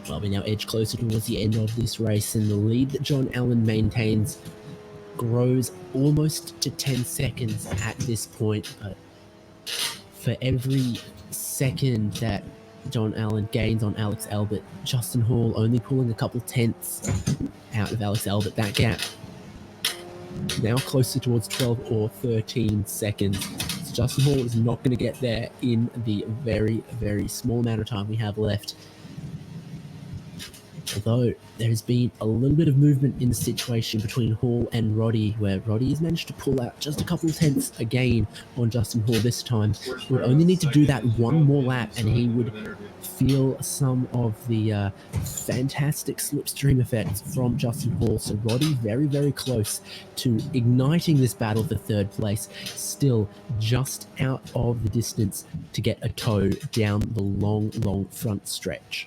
Speaker 1: Well, we now edge closer towards the end of this race, and the lead that John Allen maintains grows almost to 10 seconds at this point. But for every second that John Allen gains on Alex Albert, Justin Hall only pulling a couple tenths out of Alex Albert. That gap now closer towards 12 or 13 seconds. So Justin Hall is not going to get there in the very, very small amount of time we have left. Although there has been a little bit of movement in the situation between Hall and Roddy, where Roddy has managed to pull out just a couple of tenths again on Justin Hall this time. He would only need to do that one more lap and he would feel some of the fantastic slipstream effects from Justin Hall. So Roddy very, very close to igniting this battle for third place, still just out of the distance to get a tow down the long, long front stretch.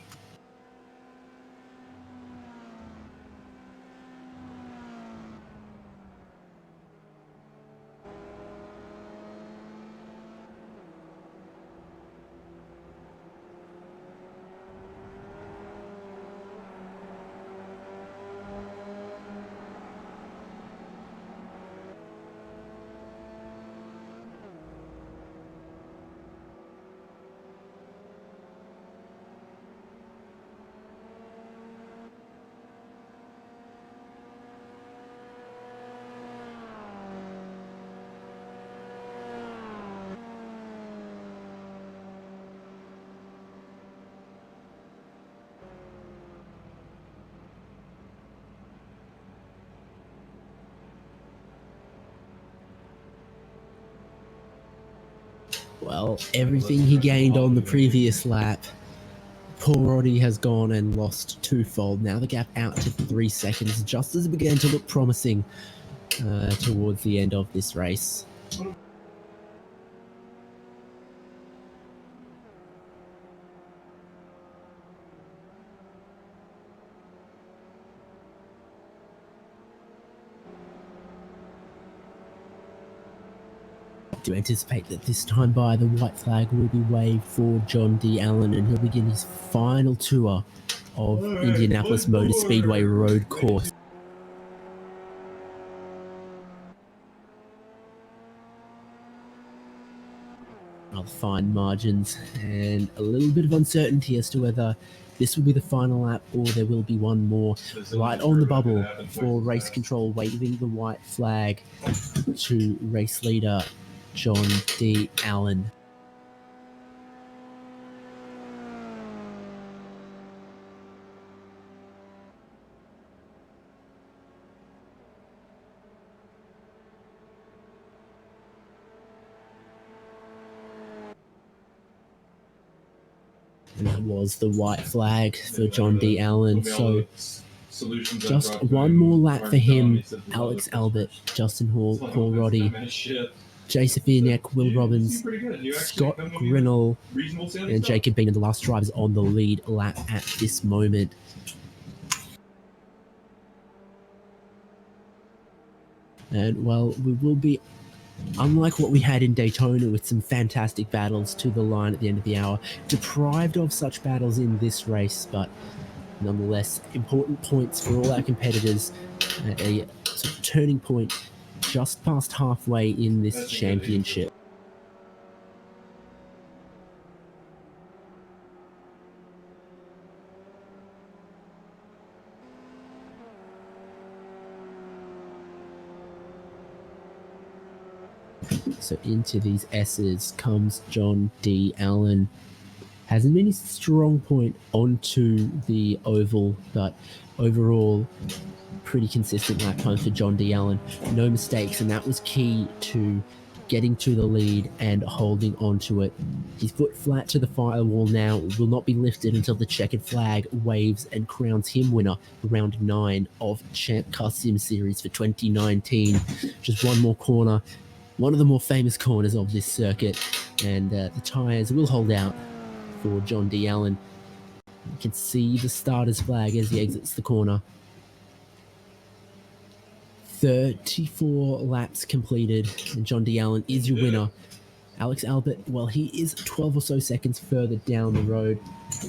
Speaker 1: Well, everything he gained on the previous lap, Paul Roddy has gone and lost twofold. Now the gap out to 3 seconds, just as it began to look promising towards the end of this race. To anticipate that this time by the white flag will be waved for John D. Allen, and he'll begin his final tour of Indianapolis Motor Speedway road course. Well, the fine margins, and a little bit of uncertainty as to whether this will be the final lap or there will be one more. Right on the bubble for race control, waving the white flag to race leader John D. Allen. And that was the white flag for John D. Allen. So just one more lap for him. Alex Albert, Justin Hall, Paul Roddy, Jay Safirniak, Will Robbins, Scott Grinnell, and Jacob Bean are the last drivers on the lead lap at this moment. And well, we will be, unlike what we had in Daytona with some fantastic battles to the line at the end of the hour, deprived of such battles in this race, but nonetheless, important points for all our competitors at a sort of turning point just past halfway in this championship. So into these S's comes John D. Allen. Hasn't been his strong point onto the oval, but overall, pretty consistent lap time for John D. Allen. No mistakes, and that was key to getting to the lead and holding onto it. His foot flat to the firewall now, will not be lifted until the checkered flag waves and crowns him winner for round 9 of ChampCar Sim Series for 2019. Just one more corner, one of the more famous corners of this circuit, and the tyres will hold out for John D. Allen. You can see the starter's flag as he exits the corner. 34 laps completed, and John D. Allen is your winner. Alex Albert, well, he is 12 or so seconds further down the road.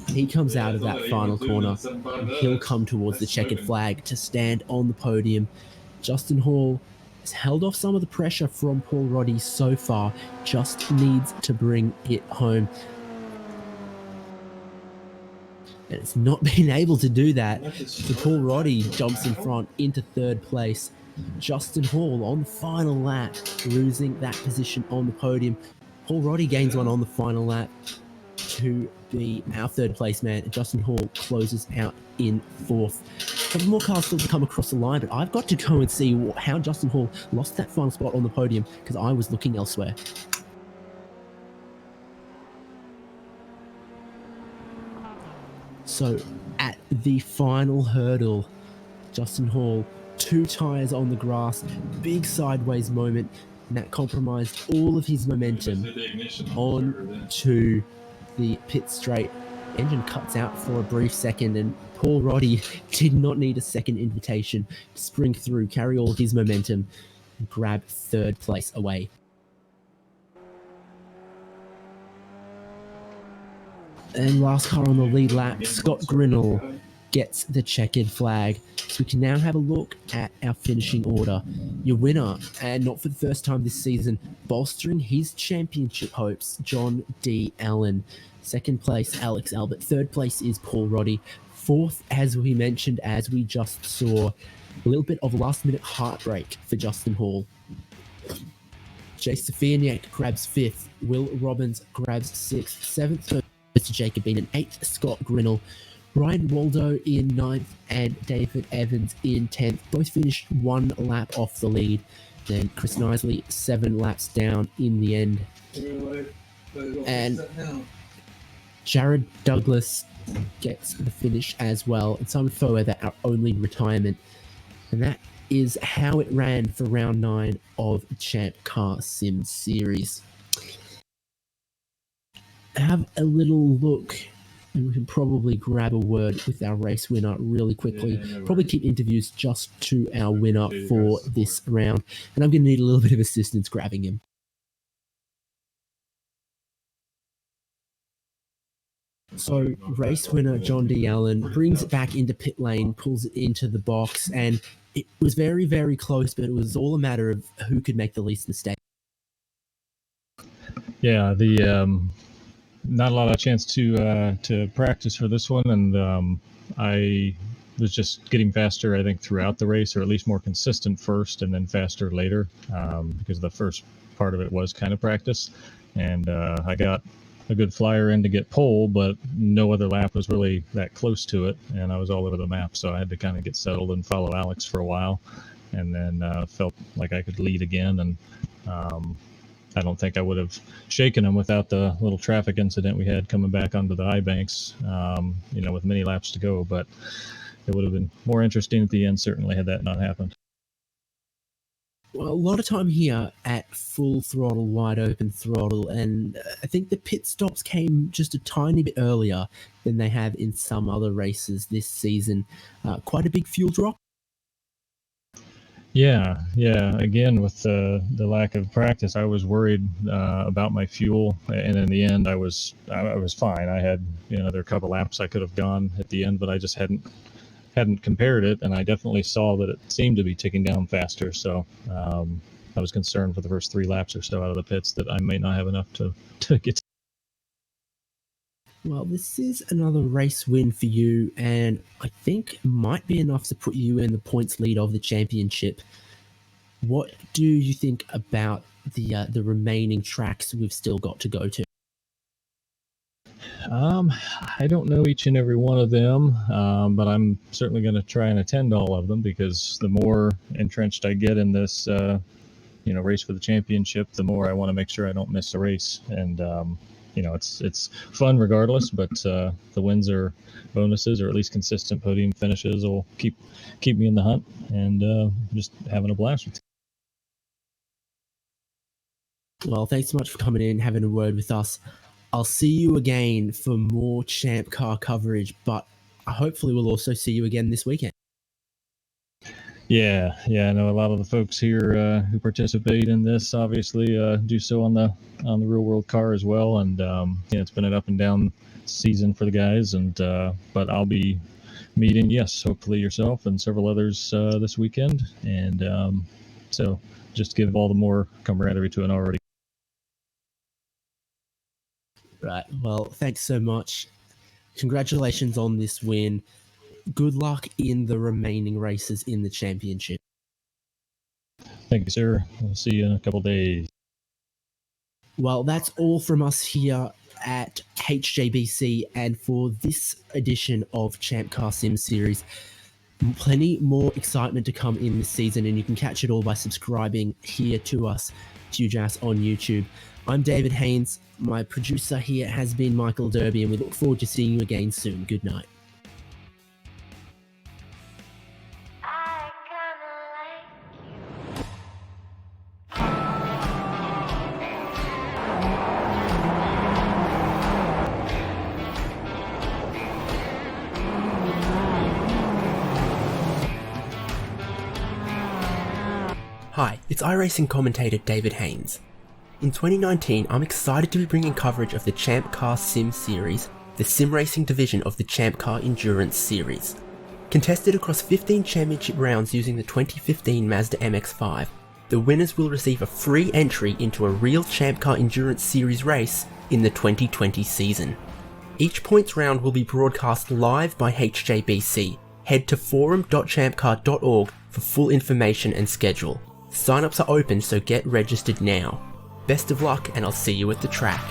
Speaker 1: He comes out of that final corner, and he'll come towards the checkered flag to stand on the podium. Justin Hall has held off some of the pressure from Paul Roddy so far, just needs to bring it home. And it's not been able to do that. So Paul Roddy jumps in front into third place. Justin Hall on the final lap, losing that position on the podium. Paul Roddy gains one on the final lap to be our third place man. And Justin Hall closes out in fourth. A couple more cars still to come across the line, but I've got to go and see how Justin Hall lost that final spot on the podium because I was looking elsewhere. So at the final hurdle, Justin Hall, 2 tyres on the grass, big sideways moment, and that compromised all of his momentum onto the pit straight. Engine cuts out for a brief second, and Paul Roddy did not need a second invitation to spring through, carry all of his momentum, and grab third place away. And last car on the lead lap, Scott Grinnell gets the checkered flag. So we can now have a look at our finishing order. Your winner, and not for the first time this season, bolstering his championship hopes, John D. Allen. Second place, Alex Albert. Third place is Paul Roddy. Fourth, as we mentioned, as we just saw, a little bit of a last-minute heartbreak for Justin Hall. Jay Safirniak grabs 5th. Will Robbins grabs 6th. 7th to Jacob Bean, and 8th, Scott Grinnell. Ryan Waldo in 9th and David Evans in 10th. Both finished 1 lap off the lead. Then Chris Knisley 7 laps down in the end. And Jared Douglas gets the finish as well. And Simon Foweather, our only retirement. And that is how it ran for round 9 of ChampCar Sim Series. Have a little look, and we can probably grab a word with our race winner really quickly. Probably keep interviews just to our winner for this round, and I'm going to need a little bit of assistance grabbing him. So race winner John D. Allen brings it back into pit lane, pulls it into the box, and it was very, very close, but it was all a matter of who could make the least mistake.
Speaker 4: Yeah, the not a lot of chance to practice for this one, and I was just getting faster, I think, throughout the race, or at least more consistent first, and then faster later, because the first part of it was kind of practice, and I got a good flyer in to get pole, but no other lap was really that close to it, and I was all over the map, so I had to kind of get settled and follow Alex for a while, and then felt like I could lead again, and I don't think I would have shaken him without the little traffic incident we had coming back onto the high banks, with many laps to go. But it would have been more interesting at the end, certainly, had that not happened.
Speaker 1: Well, a lot of time here at full throttle, wide open throttle, and I think the pit stops came just a tiny bit earlier than they have in some other races this season. Quite a big fuel drop.
Speaker 4: Yeah. Again, with the lack of practice, I was worried about my fuel, and in the end, I was fine. I had there a couple laps I could have gone at the end, but I just hadn't compared it, and I definitely saw that it seemed to be ticking down faster. So I was concerned for the first 3 laps or so out of the pits that I may not have enough to get.
Speaker 1: Well, this is another race win for you, and I think might be enough to put you in the points lead of the championship. What do you think about the remaining tracks we've still got to go to?
Speaker 4: I don't know each and every one of them, but I'm certainly going to try and attend all of them, because the more entrenched I get in this, race for the championship, the more I want to make sure I don't miss a race. And it's fun regardless, but the wins are bonuses, or at least consistent podium finishes will keep me in the hunt, and just having a blast with it.
Speaker 1: Well, thanks so much for coming in, having a word with us. I'll see you again for more Champ Car coverage, but hopefully we'll also see you again this weekend.
Speaker 4: Yeah. I know a lot of the folks here who participate in this obviously do so on the real world car as well, and it's been an up and down season for the guys, and but I'll be meeting, yes, hopefully yourself and several others this weekend, and so just give all the more camaraderie to an already.
Speaker 1: Right. Well, thanks so much. Congratulations on this win. Good luck in the remaining races in the championship.
Speaker 4: Thank you, sir. We'll see you in a couple days.
Speaker 1: Well, that's all from us here at HJBC, and for this edition of Champ Car Sim Series. Plenty more excitement to come in this season, and you can catch it all by subscribing here to us, Tujas, on YouTube. I'm David Haynes. My producer here has been Michael Derby, and we look forward to seeing you again soon. Good night. Hi, it's iRacing commentator David Haynes. In 2019, I'm excited to be bringing coverage of the Champ Car Sim Series, the sim racing division of the Champ Car Endurance Series. Contested across 15 championship rounds using the 2015 Mazda MX-5, the winners will receive a free entry into a real Champ Car Endurance Series race in the 2020 season. Each points round will be broadcast live by HJBC. Head to forum.champcar.org for full information and schedule. Sign-ups are open, so get registered now. Best of luck, and I'll see you at the track.